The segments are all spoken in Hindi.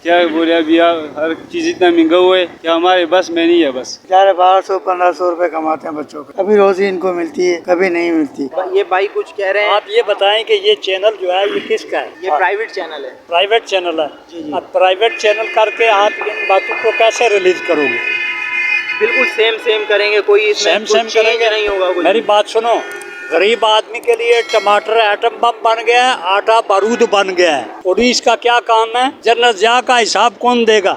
क्या बोले अभी हर चीज इतना महंगा हुआ है कि हमारे बस में नहीं है। बस 1200-1500 रुपए कमाते हैं बच्चों का, कभी रोजी इनको मिलती है कभी नहीं मिलती। ये भाई कुछ कह रहे हैं। आप ये बताएं कि ये चैनल जो है ये किसका है? ये प्राइवेट चैनल है। प्राइवेट चैनल है। जी जी। अब प्राइवेट चैनल करके आप इन बातों को कैसे रिलीज करोगे? बिल्कुल सेम करेंगे, कोई इसमें सेम करेंगे नहीं होगा कुछ। मेरी बात सुनो, गरीब आदमी के लिए टमाटर एटम बम बन गया है, आटा बारूद बन गया है। पुलिस का क्या काम है? जनरल ज़िया का हिसाब कौन देगा?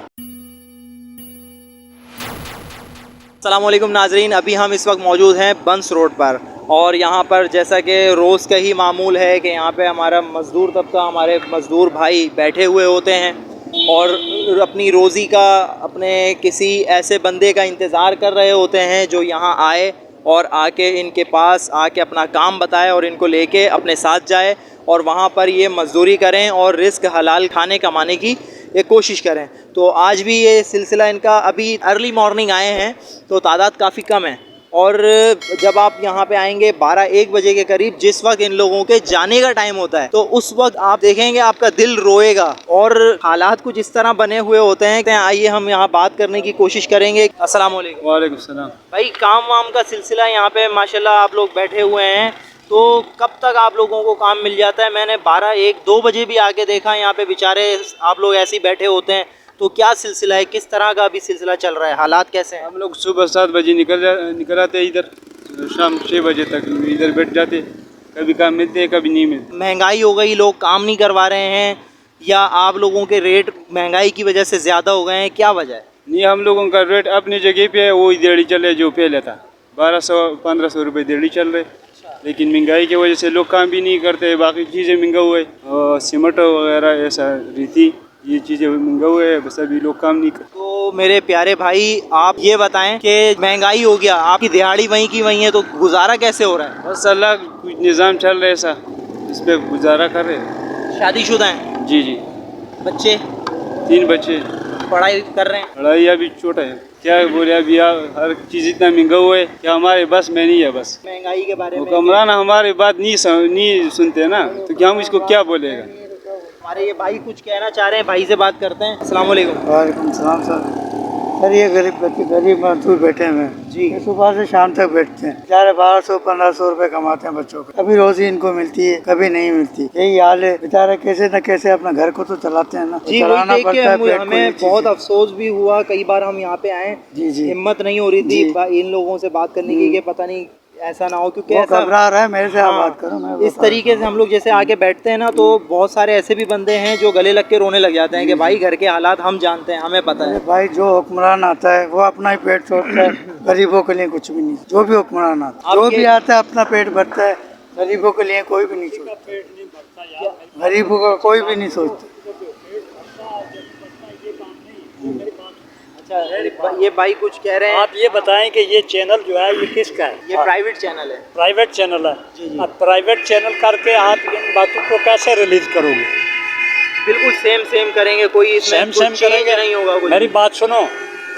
अस्सलामुअलैकुम नाजरीन, अभी हम इस वक्त मौजूद हैं बंस रोड पर और यहाँ पर जैसा कि रोज़ का ही मामूल है कि यहाँ पे हमारा मज़दूर तबका, हमारे मज़दूर भाई बैठे हुए होते हैं और अपनी रोज़ी का, अपने किसी ऐसे बंदे का इंतज़ार कर रहे होते हैं जो यहाँ आए और आके इनके पास आके अपना काम बताए और इनको लेके अपने साथ जाए और वहाँ पर ये मज़दूरी करें और रिस्क हलाल खाने कमाने की एक कोशिश करें। तो आज भी ये सिलसिला इनका, अभी अर्ली मॉर्निंग आए हैं तो तादाद काफ़ी कम है और जब आप यहाँ पे आएंगे 12-1 बजे के करीब, जिस वक्त इन लोगों के जाने का टाइम होता है, तो उस वक्त आप देखेंगे आपका दिल रोएगा और हालात कुछ इस तरह बने हुए होते हैं। आइए हम यहाँ बात करने की कोशिश करेंगे। अस्सलाम वालेकुम। वालेकुम सलाम। भाई काम वाम का सिलसिला यहाँ पे माशाल्लाह आप लोग बैठे हुए हैं, तो कब तक आप लोगों को काम मिल जाता है? मैंने 12-1-2 बजे भी आके देखा, यहाँ पे बेचारे आप लोग ऐसे ही बैठे होते हैं। तो क्या सिलसिला है, किस तरह का अभी सिलसिला चल रहा है, हालात कैसे हैं? हम लोग सुबह 7 बजे निकल आते हैं इधर, शाम 6 बजे तक इधर बैठ जाते। कभी काम मिलते हैं कभी नहीं मिलते। महंगाई हो गई, लोग काम नहीं करवा रहे हैं या आप लोगों के रेट महंगाई की वजह से ज़्यादा हो गए हैं, क्या वजह है? नहीं, हम लोगों का रेट अपनी जगह पे है, वही दिहाड़ी चल रहे जो पहले था। 1200-1500 रुपये दिहाड़ी चल रहे, लेकिन महंगाई की वजह से लोग काम भी नहीं करते। बाकी चीज़ें महंगा हुआ है और सीमेंट वगैरह ऐसा रीति, ये चीज़ें महंगा हुआ है, बस अभी लोग काम नहीं करते। तो मेरे प्यारे भाई आप ये बताएं कि महंगाई हो गया, आपकी दिहाड़ी वहीं की वहीं है, तो गुजारा कैसे हो रहा है? बस अल्लाह कुछ निज़ाम चल रहा है ऐसा, इस पर गुजारा कर रहे हैं। शादीशुदा हैं? जी जी। बच्चे? 3 बच्चे। पढ़ाई कर रहे हैं? पढ़ाई अभी छोटा है। क्या बोले अभी हर चीज़ इतना महंगा हुआ है कि हमारे बस में नहीं है। बस महंगाई के बारे में हुक्मरान हमारी बात नहीं सुनते ना, तो क्या हम इसको क्या बोलेगा? हमारे ये भाई कुछ कहना चाह रहे हैं, भाई से बात करते हैं। अस्सलाम वालेकुम। वालेकुम सलाम सर, ये गरीब मजदूर बैठे हुए हैं जी। ये सुबह से शाम तक बैठते हैं, 1200-1500 रुपए कमाते हैं बच्चों का, कभी रोजी इनको मिलती है कभी नहीं मिलती। यही हाल है, बेचारे कैसे न कैसे अपना घर को तो चलाते हैं ना। जी, चलाना पड़ता है। हमें बहुत अफसोस भी हुआ, कई बार हम यहाँ पे आए, जी जी, हिम्मत नहीं हो रही थी इन लोगों से बात करने की कि पता नहीं ऐसा ना हो, क्योंकि ऐसा घबरा रहा है मेरे से। आप बात करो, मैं इस तरीके से हम लोग जैसे आके बैठते हैं ना, तो बहुत सारे ऐसे भी बंदे हैं जो गले लग के रोने लग जाते हैं कि भाई घर के हालात हम जानते हैं, हमें पता है। भाई जो हुक्मरान आता है वो अपना ही पेट सोचता है, गरीबों के लिए कुछ भी नहीं। जो भी हुक्मरान आता है, जो भी आता है अपना पेट भरता है, गरीबों के लिए कोई भी नहीं सोचता। गरीबों का कोई भी नहीं सोचता। अच्छा, ये भाई कुछ कह रहे हैं। आप ये बताएं कि ये चैनल जो है ये किसका है? ये प्राइवेट चैनल है। प्राइवेट चैनल है। जी जी। अब प्राइवेट चैनल करके आप इन बातों को कैसे रिलीज करोगे? बिल्कुल सेम करेंगे, कोई इसमें सेम करेंगे नहीं होगा कुछ। मेरी बात सुनो,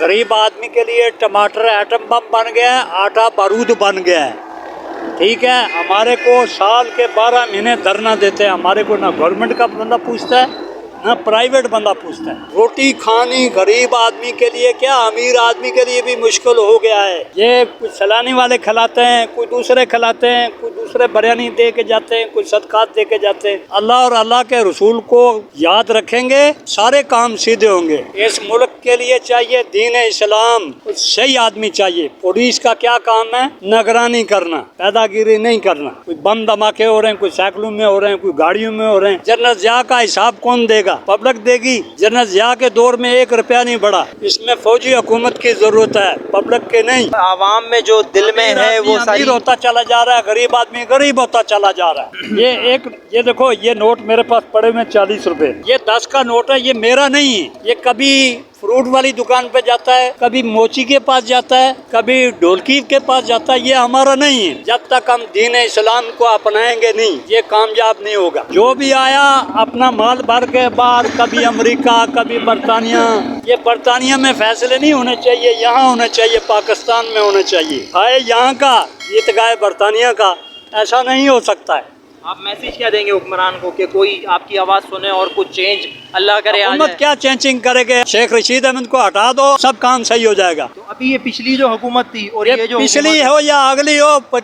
गरीब आदमी के लिए टमाटर एटम बम बन गया है, आटा बारूद बन गया है। ठीक है, हमारे को साल के 12 महीने धरना देते हैं, हमारे को ना गवर्नमेंट का बंदा पूछता है ना प्राइवेट बंदा पूछता है। रोटी खानी गरीब आदमी के लिए क्या, अमीर आदमी के लिए भी मुश्किल हो गया है। ये कुछ सलानी वाले खिलाते हैं, कोई दूसरे खिलाते हैं, कोई दूसरे बिरयानी दे के जाते हैं, कुछ सदकात दे के जाते हैं। अल्लाह और अल्लाह के रसूल को याद रखेंगे, सारे काम सीधे होंगे। इस मुल्क के लिए चाहिए दीन इस्लाम, कुछ सही आदमी चाहिए। पुलिस का क्या काम है? निगरानी करना, पैदागिरी नहीं करना। कोई बम धमाके हो रहे हैं, कोई साइकिलों में हो रहे हैं, कोई गाड़ियों में हो रहे हैं। जनरल ज़िया का हिसाब कौन देगा? पब्लिक देगी। जनरल ज़िया के दौर में 1 रुपया नहीं बढ़ा। इसमें फौजी हुकूमत की जरूरत है, पब्लिक के नहीं। आवाम में जो दिल में है वो अमीर होता चला जा रहा है, गरीब आदमी गरीब होता चला जा रहा है। ये देखो, ये नोट मेरे पास पड़े में 40 रुपए, ये 10 का नोट है, ये मेरा नहीं है। ये कभी फ्रूट वाली दुकान पे जाता है, कभी मोची के पास जाता है, कभी ढोलकी के पास जाता है, ये हमारा नहीं है। जब तक हम दीन इस्लाम को अपनाएंगे नहीं, ये कामयाब नहीं होगा। जो भी आया अपना माल भर के बाहर, कभी अमेरिका कभी बरतानिया। ये बरतानिया में फैसले नहीं होने चाहिए, यहाँ होने चाहिए, पाकिस्तान में होने चाहिए। आए यहाँ का ईद गाए बरतानिया का, ऐसा नहीं हो सकता है। आप मैसेज क्या देंगे हुक्मरान को कि कोई आपकी आवाज़ सुने और कुछ चेंज अल्लाह करे आ हुकूमत जाए? क्या चेंजिंग करेंगे? शेख रशीद अहमद को हटा दो, सब काम सही हो जाएगा। तो अभी ये पिछली जो हुकूमत थी और ये जो पिछली हुकूमत- हो या अगली हो,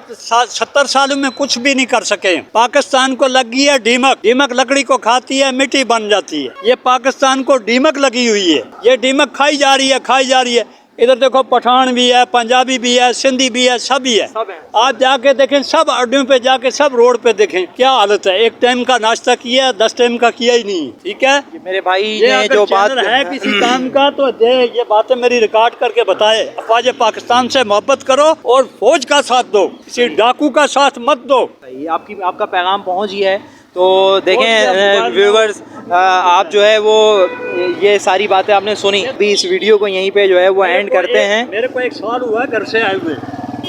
70 सालों में कुछ भी नहीं कर सके। पाकिस्तान को लगी है दीमक, दीमक लकड़ी को खाती है, मिट्टी बन जाती है। ये पाकिस्तान को दीमक लगी हुई है, ये दीमक खाई जा रही है, खाई जा रही है। इधर देखो पठान भी है, पंजाबी भी है, सिंधी भी है, सब ही है। सब है। आप जाके देखें, सब अड्डों पे जाके, सब रोड पे देखें क्या हालत है। एक टाइम का नाश्ता किया, 10 टाइम का किया ही नहीं। ठीक है, ये मेरे भाई ये ने अगर जो बात चैनल है किसी काम का तो ये बातें मेरी रिकॉर्ड करके बताए। अफवाज पाकिस्तान से मोहब्बत करो और फौज का साथ दो, किसी डाकू का साथ मत दो। सही, आपका पैगाम पहुंच गया है। तो देखें व्यूवर्स, आप जो है वो ये सारी बातें आपने सुनी। अभी इस वीडियो को यहीं पे जो है वो एंड करते हैं। मेरे को 1 साल हुआ घर से आए हुए,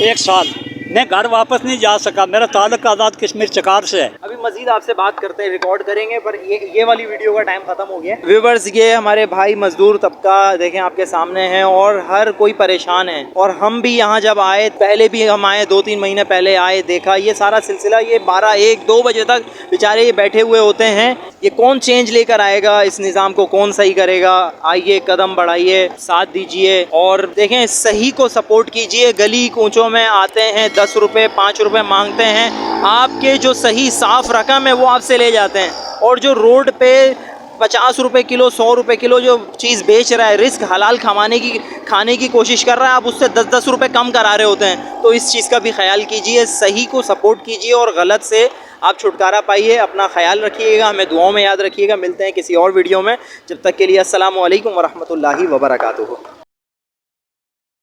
1 साल मैं घर वापस नहीं जा सका। मेरा ताल्लुक आज़ाद कश्मीर चकार से है। अभी मजीद आपसे बात करते हैं, रिकॉर्ड करेंगे, पर ये वाली वीडियो का टाइम खत्म हो गया। व्यूवर्स, ये हमारे भाई मजदूर तबका देखें आपके सामने हैं और हर कोई परेशान है। और हम भी यहाँ जब आए, पहले भी हम आए, 2-3 महीने पहले आए, देखा ये सारा सिलसिला, ये 12-1-2 बजे तक बेचारे ये बैठे हुए होते हैं। ये कौन चेंज लेकर आएगा, इस निज़ाम को कौन सही करेगा? आइए, कदम बढ़ाइए, साथ दीजिए और देखें सही को सपोर्ट कीजिए। गली कूचों में आते हैं, 10 रुपये 5 रुपये मांगते हैं, आपके जो सही साफ रकम है वो आपसे ले जाते हैं। और जो रोड पे 50 रुपये किलो, 100 रुपये किलो जो चीज़ बेच रहा है, रिस्क हलाल खाने की कोशिश कर रहा है, आप उससे 10-10 रुपये कम करा रहे होते हैं। तो इस चीज़ का भी ख्याल कीजिए, सही को सपोर्ट कीजिए और गलत से आप छुटकारा पाइए। अपना ख्याल रखिएगा, हमें दुआओं में याद रखिएगा। मिलते हैं किसी और वीडियो में, जब तक के लिए अस्सलामु अलैकुम वरहमतुल्लाहि वबरकातुहू।